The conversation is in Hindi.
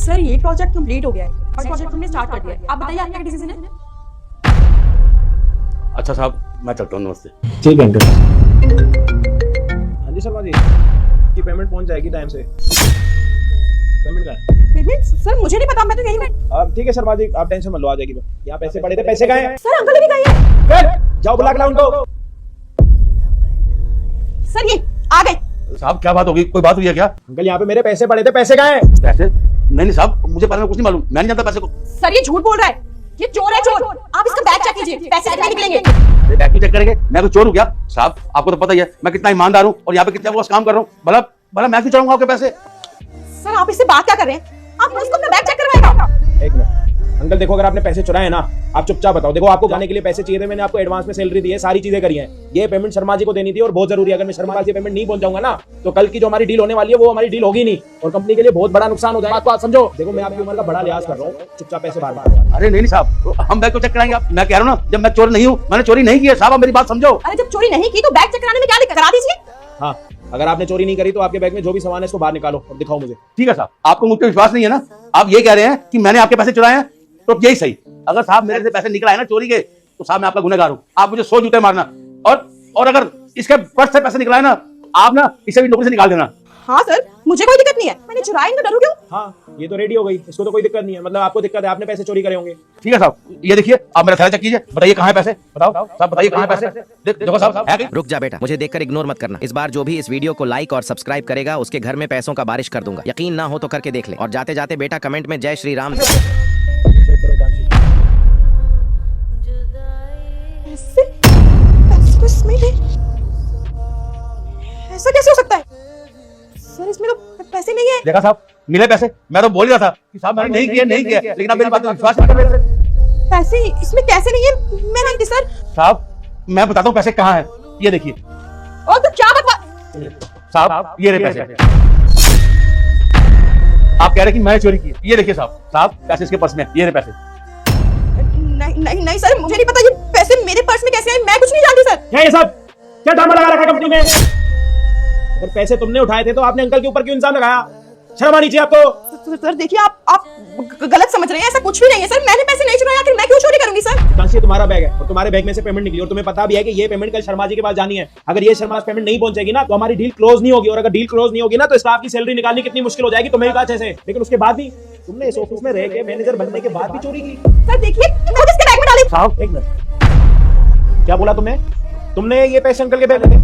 सर ये प्रोजेक्ट कंप्लीट हो गया है और प्रोजेक्ट हमने स्टार्ट कर दिया है। आप बताइए आपका डिसीजन है? अच्छा साहब मैं चलता हूँ, नमस्ते। ठीक है अंकल। हाँ जी शर्मा जी, की पेमेंट पहुंच जाएगी टाइम से। पेमेंट का है? पेमेंट सर मुझे नहीं पता, मैं तो यही मैं। ठीक है शर्मा जी, आप टेंशन मत लो, आ जाएगी। यहाँ पैसे पड़े थे, पैसे गए हैं। सर अंकल भी गए हैं। जाओ बुला के लाओ उनको। सर ये आ गए। साहब क्या बात होगी, कोई बात हुई है क्या? अंकल यहाँ पे मेरे पैसे पड़े थे, पैसे गए हैं। पैसे? नहीं साहब, मुझे बारे में कुछ नहीं मालूम, मैं नहीं जानता पैसे को। सर ये झूठ बोल रहा है, ये चोर है चोर। आप इसका बैग चेक कीजिए, पैसे कितने निकलेंगे। बैग क्यों चेक करेंगे? मैं कोई चोर हूँ क्या? साहब आपको तो पता ही है मैं कितना ईमानदार हूँ और यहाँ पे कितना काम कर रहा हूँ। भला भला मैं क्यों चढ़ाऊंगा आपके पैसे? सर आप इससे बात क्या कर रहे हैं? आप उसको अपना बैग चेक करवाएगा। एक मिनट अंकल, देखो अगर आपने पैसे चुराए ना, आप चुपचाप बताओ। देखो आपको जाने के लिए पैसे चाहिए थे, मैंने आपको एडवांस में सैलरी दी है, सारी चीजें करी हैं। ये पेमेंट शर्मा जी को देनी थी और बहुत जरूरी है। अगर मैं शर्मा जी पेमेंट नहीं पहुंचाऊंगा ना, तो कल की जो हमारी डील होने वाली है वो हमारी डील होगी नहीं और कंपनी के लिए बहुत बड़ा नुकसान हो जाएगा। आपको आप समझो। देखो मैं आपकी उम्र का बड़ा लिहाज कर रहा हूँ, चुपचाप पैसे बाहर। अरे नहीं साहब, हम बैग को चेक कराएंगे। मैं कह रहा हूँ ना, जब मैं चोर नहीं हूँ, मैंने चोरी नहीं की है। साहब आप मेरी बात समझो। अरे जब चोरी नहीं की तो बैग चेक कराने में क्या दिक्कत? करा दीजिए। हाँ, अगर आपने चोरी नहीं करी तो आपके बैग में जो भी सामान है इसको बाहर निकालो और दिखाओ मुझे। ठीक है साहब, आपको मुझ पर विश्वास नहीं है ना? आप ये कह रहे हैं कि मैंने आपके पैसे चुराए हैं, तो यही सही। अगर साहब मेरे से पैसे निकल आए ना चोरी के, तो साहब मैं आपका गुनहगार हूँ। आप मुझे 100 जूते मारना और अगर इसके पर्स से पैसे निकलाए ना, आप ना इसे भी नौकरी से निकाल देना। हाँ सर मुझे कोई दिक्कत नहीं है, मैंने चुराए तो डरू क्यों? हाँ ये तो रेडी हो गई, इसको तो कोई दिक्कत नहीं है। मतलब आपको दिक्कत है, आपने पैसे चोरी करे होंगे। ठीक है साहब, ये देखिए आप मेरा थैला चेक कीजिए, बताइए कहाँ है पैसे। बताओ साहब, बताइए कहाँ है पैसे। देखो साहब है। रुक जा बेटा, मुझे देखकर इग्नोर मत करना। इस बार जो भी इस वीडियो को लाइक और सब्सक्राइब करेगा उसके घर में पैसों का बारिश कर दूंगा। यकीन ना हो तो करके देख ले। और जाते जाते बेटा कमेंट में जय श्री राम। ऐसा कैसे हो सकता है? सर इसमें तो पैसे नहीं है। देखा साहब, मिले पैसे। मैं तो बोल ही रहा था कि साहब मैंने नहीं किया, लेकिन आप मेरी बात पर विश्वास नहीं कर रहे थे। पैसे इसमें कैसे नहीं है? मैं नहीं थी सर। साहब मैं बताता हूँ पैसे कहाँ हैं, ये देखिए। और तो क्या बकवास। साहब ये रहे पैसे। आप कह रहे कि मैंने चोरी की, ये देखिए साहब पैसे इसके पर्स में, ये रहे पैसे। नहीं सर मुझे नहीं पता ये पैसे मेरे पर्स में कैसे आए, मैं कुछ नहीं जानती सर। क्या ये सब क्या ड्रामा लगा रखा कंपनी में? अगर पैसे तुमने उठाए थे तो आपने अंकल के ऊपर क्यों इल्जाम लगाया? शर्म आनी चाहिए आपको। सर देखिए आप गलत समझ रहे हैं, ऐसा कुछ भी नहीं है सर। मैंने पैसे नहीं चुराए, आखिर मैं क्यों चोरी करूंगी सर? कांसी तुम्हारा बैग है और तुम्हारे बैग में से पेमेंट निकली और तुम्हें पता भी है कि ये पेमेंट कल शर्मा जी के पास जानी है। अगर ये शर्मा पेमेंट नहीं पहुंचेगी ना तो हमारी डील क्लोज नहीं होगी और अगर डील क्लोज नहीं होगी ना तो स्टाफ की सैलरी निकालनी कितनी मुश्किल हो जाएगी, तुम्हें भी अच्छे से। लेकिन उसके बाद भी तुमने इस ऑफिस में रह के मैनेजर बनने के बाद भी चोरी की। सर देखिए खुद इसके बैग में डाली। साहब एक मिनट, क्या बोला तुमने? तुमने ये पैसे अंकल के बैग में?